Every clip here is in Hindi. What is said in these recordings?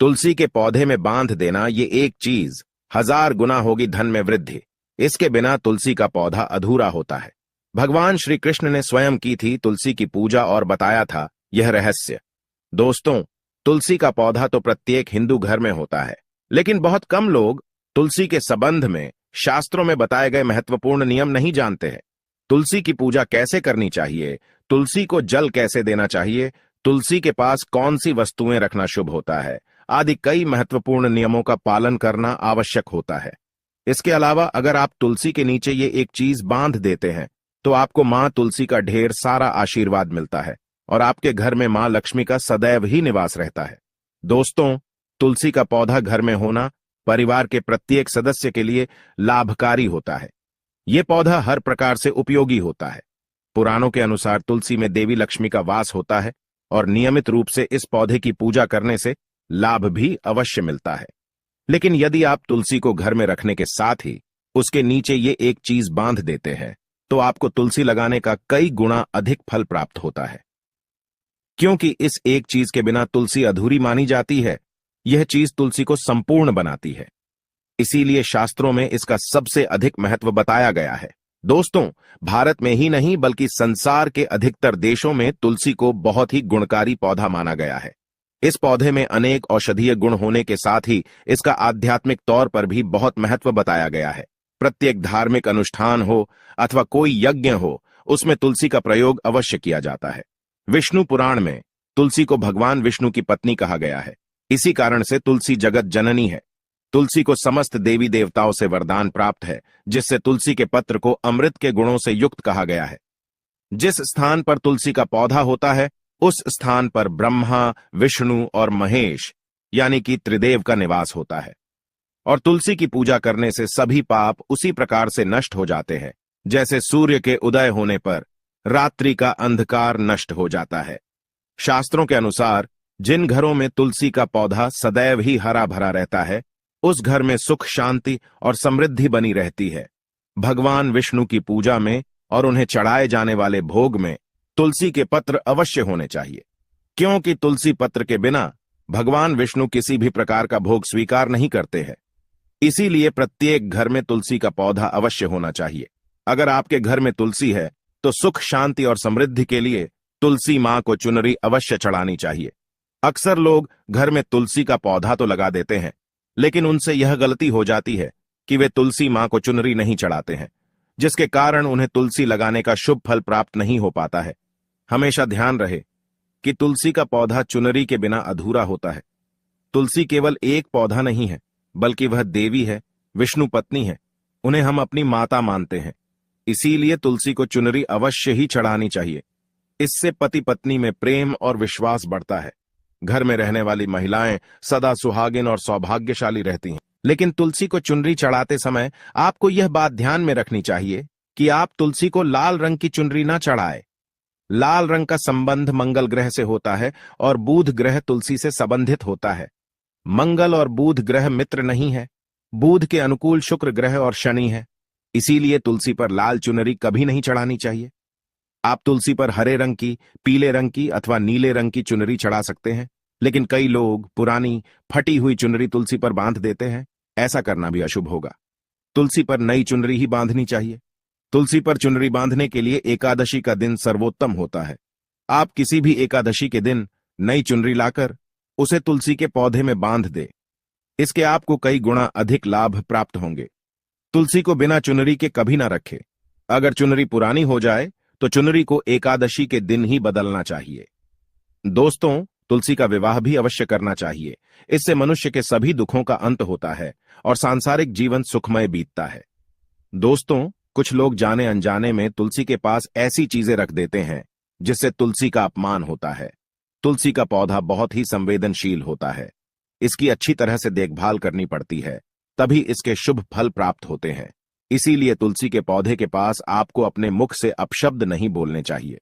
तुलसी के पौधे में बांध देना ये एक चीज 1000 गुना होगी धन में वृद्धि। इसके बिना तुलसी का पौधा अधूरा होता है। भगवान श्री कृष्ण ने स्वयं की थी तुलसी की पूजा और बताया था यह रहस्य। दोस्तों, तुलसी का पौधा तो प्रत्येक हिंदू घर में होता है, लेकिन बहुत कम लोग तुलसी के संबंध में शास्त्रों में बताए गए महत्वपूर्ण नियम नहीं जानते हैं। तुलसी की पूजा कैसे करनी चाहिए, तुलसी को जल कैसे देना चाहिए, तुलसी के पास कौन सी वस्तुएं रखना शुभ होता है, आदि कई महत्वपूर्ण नियमों का पालन करना आवश्यक होता है। इसके अलावा अगर आप तुलसी के नीचे ये एक चीज बांध देते हैं तो आपको मां तुलसी का ढेर सारा आशीर्वाद मिलता है और आपके घर में मां लक्ष्मी का सदैव ही निवास रहता है। दोस्तों, तुलसी का पौधा घर में होना परिवार के प्रत्येक सदस्य के लिए लाभकारी होता है। यह पौधा हर प्रकार से उपयोगी होता है। पुराणों के अनुसार तुलसी में देवी लक्ष्मी का वास होता है और नियमित रूप से इस पौधे की पूजा करने से लाभ भी अवश्य मिलता है। लेकिन यदि आप तुलसी को घर में रखने के साथ ही उसके नीचे ये एक चीज बांध देते हैं तो आपको तुलसी लगाने का कई गुना अधिक फल प्राप्त होता है। क्योंकि इस एक चीज के बिना तुलसी अधूरी मानी जाती है, यह चीज तुलसी को संपूर्ण बनाती है। इसीलिए शास्त्रों में इसका सबसे अधिक महत्व बताया गया है। दोस्तों, भारत में ही नहीं बल्कि संसार के अधिकतर देशों में तुलसी को बहुत ही गुणकारी पौधा माना गया है। इस पौधे में अनेक औषधीय गुण होने के साथ ही इसका आध्यात्मिक तौर पर भी बहुत महत्व बताया गया है। प्रत्येक धार्मिक अनुष्ठान हो अथवा कोई यज्ञ हो, उसमें तुलसी का प्रयोग अवश्य किया जाता है। विष्णु पुराण में तुलसी को भगवान विष्णु की पत्नी कहा गया है। इसी कारण से तुलसी जगत जननी है। तुलसी को समस्त देवी देवताओं से वरदान प्राप्त है, जिससे तुलसी के पत्र को अमृत के गुणों से युक्त कहा गया है। जिस स्थान पर तुलसी का पौधा होता है उस स्थान पर ब्रह्मा, विष्णु और महेश यानी कि त्रिदेव का निवास होता है। और तुलसी की पूजा करने से सभी पाप उसी प्रकार से नष्ट हो जाते हैं जैसे सूर्य के उदय होने पर रात्रि का अंधकार नष्ट हो जाता है। शास्त्रों के अनुसार जिन घरों में तुलसी का पौधा सदैव ही हरा भरा रहता है, उस घर में सुख, शांति और समृद्धि बनी रहती है। भगवान विष्णु की पूजा में और उन्हें चढ़ाए जाने वाले भोग में तुलसी के पत्र अवश्य होने चाहिए, क्योंकि तुलसी पत्र के बिना भगवान विष्णु किसी भी प्रकार का भोग स्वीकार नहीं करते हैं। इसीलिए प्रत्येक घर में तुलसी का पौधा अवश्य होना चाहिए। अगर आपके घर में तुलसी है तो सुख, शांति और समृद्धि के लिए तुलसी मां को चुनरी अवश्य चढ़ानी चाहिए। अक्सर लोग घर में तुलसी का पौधा तो लगा देते हैं, लेकिन उनसे यह गलती हो जाती है कि वे तुलसी मां को चुनरी नहीं चढ़ाते हैं, जिसके कारण उन्हें तुलसी लगाने का शुभ फल प्राप्त नहीं हो पाता है। हमेशा ध्यान रहे कि तुलसी का पौधा चुनरी के बिना अधूरा होता है। तुलसी केवल एक पौधा नहीं है, बल्कि वह देवी है, विष्णु पत्नी है। उन्हें हम अपनी माता मानते हैं। इसीलिए तुलसी को चुनरी अवश्य ही चढ़ानी चाहिए। इससे पति पत्नी में प्रेम और विश्वास बढ़ता है। घर में रहने वाली महिलाएं सदा सुहागिन और सौभाग्यशाली रहती हैं। लेकिन तुलसी को चुनरी चढ़ाते समय आपको यह बात ध्यान में रखनी चाहिए कि आप तुलसी को लाल रंग की चुनरी न चढ़ाएं। लाल रंग का संबंध मंगल ग्रह से होता है और बुध ग्रह तुलसी से संबंधित होता है। मंगल और बुध ग्रह मित्र नहीं है। बुध के अनुकूल शुक्र ग्रह और शनि है। इसीलिए तुलसी पर लाल चुनरी कभी नहीं चढ़ानी चाहिए। आप तुलसी पर हरे रंग की, पीले रंग की अथवा नीले रंग की चुनरी चढ़ा सकते हैं, लेकिन कई लोग पुरानी फटी हुई चुनरी तुलसी पर बांध देते हैं। ऐसा करना भी अशुभ होगा। तुलसी पर नई चुनरी ही बांधनी चाहिए। तुलसी पर चुनरी बांधने के लिए एकादशी का दिन सर्वोत्तम होता है। आप किसी भी एकादशी के दिन नई चुनरी लाकर उसे तुलसी के पौधे में बांध दे। इसके आपको कई गुना अधिक लाभ प्राप्त होंगे। तुलसी को बिना चुनरी के कभी ना रखें। अगर चुनरी पुरानी हो जाए तो चुनरी को एकादशी के दिन ही बदलना चाहिए। दोस्तों, तुलसी का विवाह भी अवश्य करना चाहिए। इससे मनुष्य के सभी दुखों का अंत होता है और सांसारिक जीवन सुखमय बीतता है। दोस्तों, कुछ लोग जाने अनजाने में तुलसी के पास ऐसी चीजें रख देते हैं जिससे तुलसी का अपमान होता है। तुलसी का पौधा बहुत ही संवेदनशील होता है। इसकी अच्छी तरह से देखभाल करनी पड़ती है, तभी इसके शुभ फल प्राप्त होते हैं। इसीलिए तुलसी के पौधे के पास आपको अपने मुख से अपशब्द नहीं बोलने चाहिए।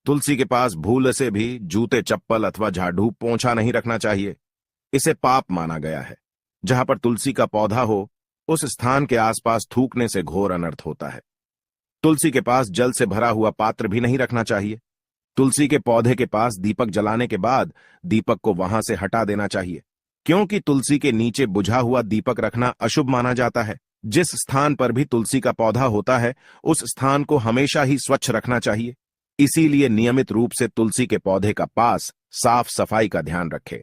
तुलसी के पास भूल से भी जूते, चप्पल अथवा झाड़ू, पोंछा नहीं रखना चाहिए। इसे पाप माना गया है। जहां पर तुलसी का पौधा हो उस स्थान के आसपास थूकने से घोर अनर्थ होता है। तुलसी के पास जल से भरा हुआ पात्र भी नहीं रखना चाहिए। तुलसी के पौधे के पास दीपक जलाने के बाद दीपक को वहां से हटा देना चाहिए। क्योंकि तुलसी के नीचे बुझा हुआ दीपक रखना अशुभ माना जाता है। जिस स्थान पर भी तुलसी का पौधा होता है उस स्थान को हमेशा ही स्वच्छ रखना चाहिए। इसीलिए नियमित रूप से तुलसी के पौधे का पास साफ सफाई का ध्यान रखें।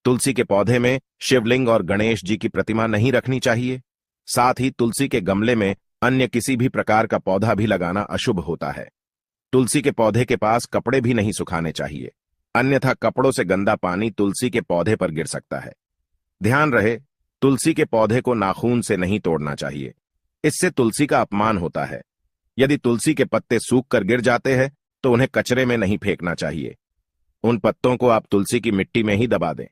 तुलसी के पौधे में शिवलिंग और गणेश जी की प्रतिमा नहीं रखनी चाहिए। साथ ही तुलसी के गमले में अन्य किसी भी प्रकार का पौधा भी लगाना अशुभ होता है। तुलसी के पौधे के पास कपड़े भी नहीं सुखाने चाहिए, अन्यथा कपड़ों से गंदा पानी तुलसी के पौधे पर गिर सकता है। ध्यान रहे, तुलसी के पौधे को नाखून से नहीं तोड़ना चाहिए, इससे तुलसी का अपमान होता है। यदि तुलसी के पत्ते सूख कर गिर जाते हैं तो उन्हें कचरे में नहीं फेंकना चाहिए, उन पत्तों को आप तुलसी की मिट्टी में ही दबा दें।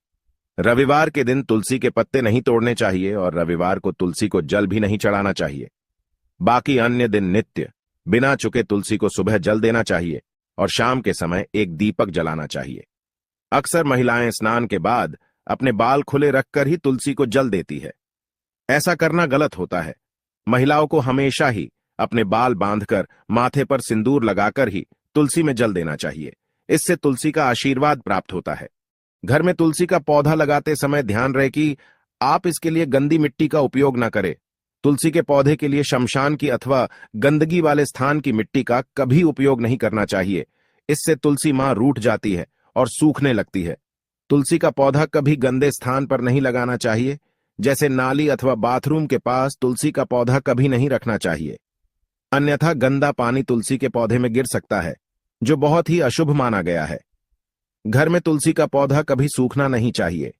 रविवार के दिन तुलसी के पत्ते नहीं तोड़ने चाहिए और रविवार को तुलसी को जल भी नहीं चढ़ाना चाहिए। बाकी अन्य दिन नित्य बिना चुके तुलसी को सुबह जल देना चाहिए और शाम के समय एक दीपक जलाना चाहिए। अक्सर महिलाएं स्नान के बाद अपने बाल खुले रखकर ही तुलसी को जल देती है। ऐसा करना गलत होता है। महिलाओं को हमेशा ही अपने बाल बांधकर माथे पर सिंदूर लगाकर ही तुलसी में जल देना चाहिए। इससे तुलसी का आशीर्वाद प्राप्त होता है। घर में तुलसी का पौधा लगाते समय ध्यान रहे कि आप इसके लिए गंदी मिट्टी का उपयोग न करें। तुलसी के पौधे के लिए शमशान की अथवा गंदगी वाले स्थान की मिट्टी का कभी उपयोग नहीं करना चाहिए। इससे तुलसी मां रूठ जाती है और सूखने लगती है। तुलसी का पौधा कभी गंदे स्थान पर नहीं लगाना चाहिए, जैसे नाली अथवा बाथरूम के पास तुलसी का पौधा कभी नहीं रखना चाहिए, अन्यथा गंदा पानी तुलसी के पौधे में गिर सकता है, जो बहुत ही अशुभ माना गया है। घर में तुलसी का पौधा कभी सूखना नहीं चाहिए।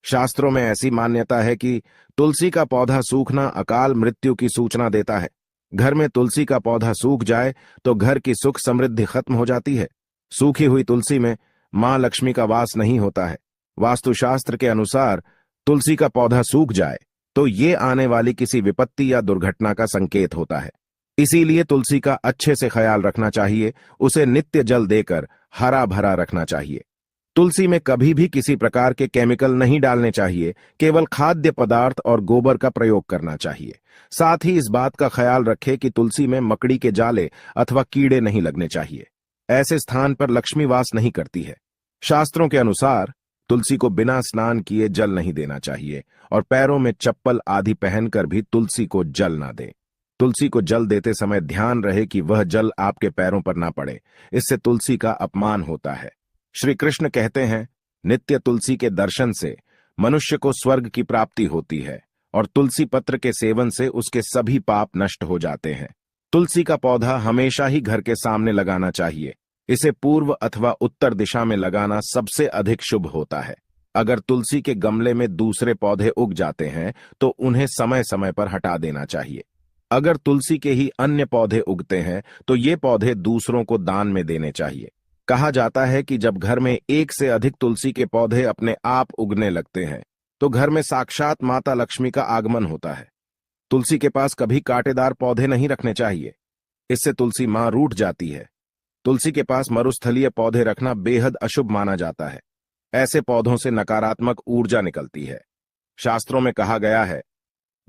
शास्त्रों में ऐसी मान्यता है कि तुलसी का पौधा सूखना अकाल मृत्यु की सूचना देता है। घर में तुलसी का पौधा सूख जाए तो घर की सुख समृद्धि खत्म हो जाती है। सूखी हुई तुलसी में मां लक्ष्मी का वास नहीं होता है। वास्तुशास्त्र के अनुसार तुलसी का पौधा सूख जाए तो ये आने वाली किसी विपत्ति या दुर्घटना का संकेत होता है। इसीलिए तुलसी का अच्छे से ख्याल रखना चाहिए, उसे नित्य जल देकर हरा भरा रखना चाहिए। तुलसी में कभी भी किसी प्रकार के केमिकल नहीं डालने चाहिए, केवल खाद्य पदार्थ और गोबर का प्रयोग करना चाहिए। साथ ही इस बात का ख्याल रखें कि तुलसी में मकड़ी के जाले अथवा कीड़े नहीं लगने चाहिए। ऐसे स्थान पर लक्ष्मी वास नहीं करती है। शास्त्रों के अनुसार तुलसी को बिना स्नान किए जल नहीं देना चाहिए और पैरों में चप्पल आदि पहनकर भी तुलसी को जल ना दें। तुलसी को जल देते समय ध्यान रहे कि वह जल आपके पैरों पर ना पड़े, इससे तुलसी का अपमान होता है। श्री कृष्ण कहते हैं, नित्य तुलसी के दर्शन से मनुष्य को स्वर्ग की प्राप्ति होती है और तुलसी पत्र के सेवन से उसके सभी पाप नष्ट हो जाते हैं। तुलसी का पौधा हमेशा ही घर के सामने लगाना चाहिए। इसे पूर्व अथवा उत्तर दिशा में लगाना सबसे अधिक शुभ होता है। अगर तुलसी के गमले में दूसरे पौधे उग जाते हैं तो उन्हें समय समय पर हटा देना चाहिए। अगर तुलसी के ही अन्य पौधे उगते हैं तो ये पौधे दूसरों को दान में देने चाहिए। कहा जाता है कि जब घर में एक से अधिक तुलसी के पौधे अपने आप उगने लगते हैं तो घर में साक्षात माता लक्ष्मी का आगमन होता है। तुलसी के पास कभी कांटेदार पौधे नहीं रखने चाहिए, इससे तुलसी मां रूठ जाती है। तुलसी के पास मरुस्थलीय पौधे रखना बेहद अशुभ माना जाता है। ऐसे पौधों से नकारात्मक ऊर्जा निकलती है। शास्त्रों में कहा गया है,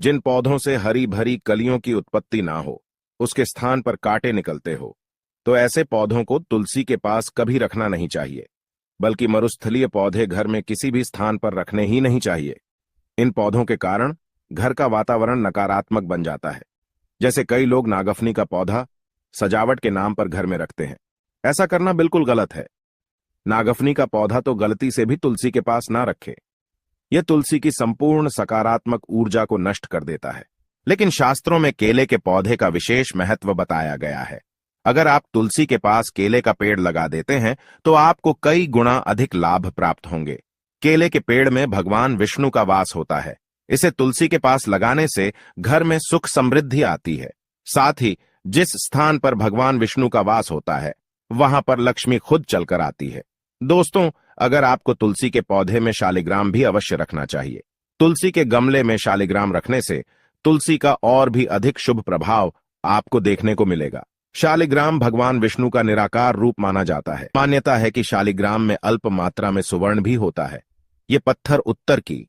जिन पौधों से हरी भरी कलियों की उत्पत्ति ना हो, उसके स्थान पर कांटे निकलते हो, तो ऐसे पौधों को तुलसी के पास कभी रखना नहीं चाहिए। बल्कि मरुस्थलीय पौधे घर में किसी भी स्थान पर रखने ही नहीं चाहिए। इन पौधों के कारण घर का वातावरण नकारात्मक बन जाता है। जैसे कई लोग नागफनी का पौधा सजावट के नाम पर घर में रखते हैं। ऐसा करना बिल्कुल गलत है। नागफनी का पौधा तो गलती से भी तुलसी के पास ना रखे। यह तुलसी की संपूर्ण सकारात्मक ऊर्जा को नष्ट कर देता है। लेकिन शास्त्रों में केले के पौधे का विशेष महत्व बताया गया है। अगर आप तुलसी के पास केले का पेड़ लगा देते हैं तो आपको कई गुना अधिक लाभ प्राप्त होंगे। केले के पेड़ में भगवान विष्णु का वास होता है। इसे तुलसी के पास लगाने से घर में सुख समृद्धि आती है। साथ ही जिस स्थान पर भगवान विष्णु का वास होता है वहां पर लक्ष्मी खुद चलकर आती है। दोस्तों, अगर आपको तुलसी के पौधे में शालिग्राम भी अवश्य रखना चाहिए। तुलसी के गमले में शालिग्राम रखने से तुलसी का और भी अधिक शुभ प्रभाव आपको देखने को मिलेगा। शालिग्राम भगवान विष्णु का निराकार रूप माना जाता है। मान्यता है कि शालिग्राम में अल्प मात्रा में सुवर्ण भी होता है। ये पत्थर उत्तर की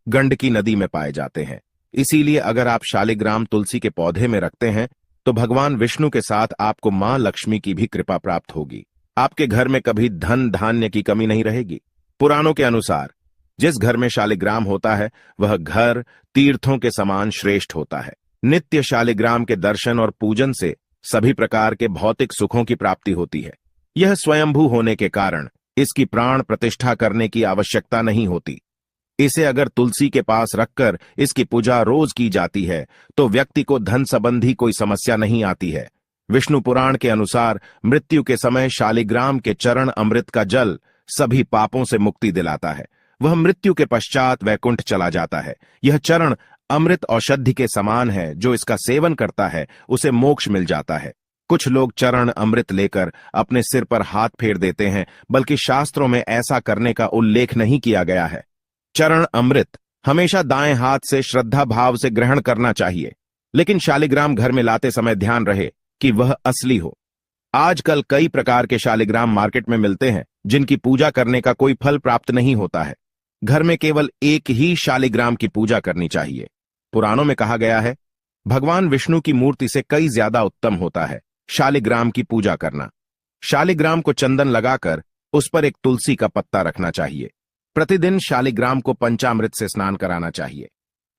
गंडकी नदी में पाए जाते हैं। इसीलिए अगर आप शालिग्राम तुलसी के पौधे में रखते हैं तो भगवान विष्णु के साथ आपको मां लक्ष्मी की भी कृपा प्राप्त होगी। आपके घर में कभी धन धान्य की कमी नहीं रहेगी। पुराणों के अनुसार जिस घर में शालिग्राम होता है वह घर तीर्थों के समान श्रेष्ठ होता है। नित्य शालिग्राम के दर्शन और पूजन से सभी प्रकार के भौतिक सुखों की प्राप्ति होती है। यह स्वयंभू होने के कारण इसकी प्राण प्रतिष्ठा करने की आवश्यकता नहीं होती। इसे अगर तुलसी के पास रखकर इसकी पूजा रोज की जाती है तो व्यक्ति को धन संबंधी कोई समस्या नहीं आती है। विष्णु पुराण के अनुसार मृत्यु के समय शालिग्राम के चरण अमृत का जल सभी पापों से मुक्ति दिलाता है। वह मृत्यु के पश्चात वैकुंठ चला जाता है। यह चरण अमृत औषधि के समान है, जो इसका सेवन करता है उसे मोक्ष मिल जाता है। कुछ लोग चरण अमृत लेकर अपने सिर पर हाथ फेर देते हैं, बल्कि शास्त्रों में ऐसा करने का उल्लेख नहीं किया गया है। चरण अमृत हमेशा दाएं हाथ से श्रद्धा भाव से ग्रहण करना चाहिए, लेकिन शालिग्राम घर में लाते समय ध्यान रहे कि वह असली हो। आजकल कई प्रकार के शालिग्राम मार्केट में मिलते हैं, जिनकी पूजा करने का कोई फल प्राप्त नहीं होता है। घर में केवल एक ही शालिग्राम की पूजा करनी चाहिए। पुराणों में कहा गया है, भगवान विष्णु की मूर्ति से कई ज्यादा उत्तम होता है शालिग्राम की पूजा करना। शालिग्राम को चंदन लगाकर उस पर एक तुलसी का पत्ता रखना चाहिए। प्रतिदिन शालिग्राम को पंचामृत से स्नान कराना चाहिए।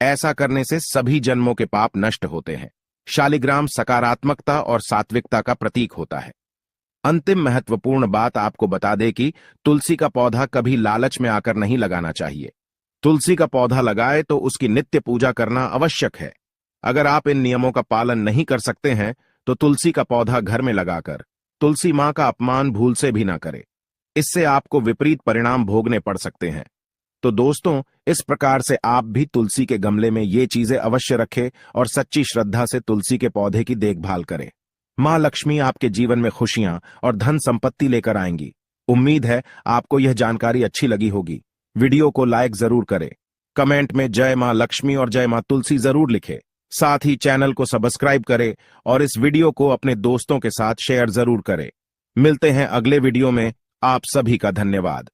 ऐसा करने से सभी जन्मों के पाप नष्ट होते हैं। शालिग्राम सकारात्मकता और सात्विकता का प्रतीक होता है। अंतिम महत्वपूर्ण बात आपको बता दे कि तुलसी का पौधा कभी लालच में आकर नहीं लगाना चाहिए। तुलसी का पौधा लगाए तो उसकी नित्य पूजा करना आवश्यक है। अगर आप इन नियमों का पालन नहीं कर सकते हैं तो तुलसी का पौधा घर में लगाकर तुलसी मां का अपमान भूल से भी ना करें। इससे आपको विपरीत परिणाम भोगने पड़ सकते हैं। तो दोस्तों, इस प्रकार से आप भी तुलसी के गमले में ये चीजें अवश्य रखें और सच्ची श्रद्धा से तुलसी के पौधे की देखभाल करें। मां लक्ष्मी आपके जीवन में खुशियां और धन संपत्ति लेकर आएंगी। उम्मीद है आपको यह जानकारी अच्छी लगी होगी। वीडियो को लाइक जरूर करें, कमेंट में जय मां लक्ष्मी और जय मां तुलसी जरूर लिखें। साथ ही चैनल को सब्सक्राइब करें और इस वीडियो को अपने दोस्तों के साथ शेयर जरूर करें। मिलते हैं अगले वीडियो में। आप सभी का धन्यवाद।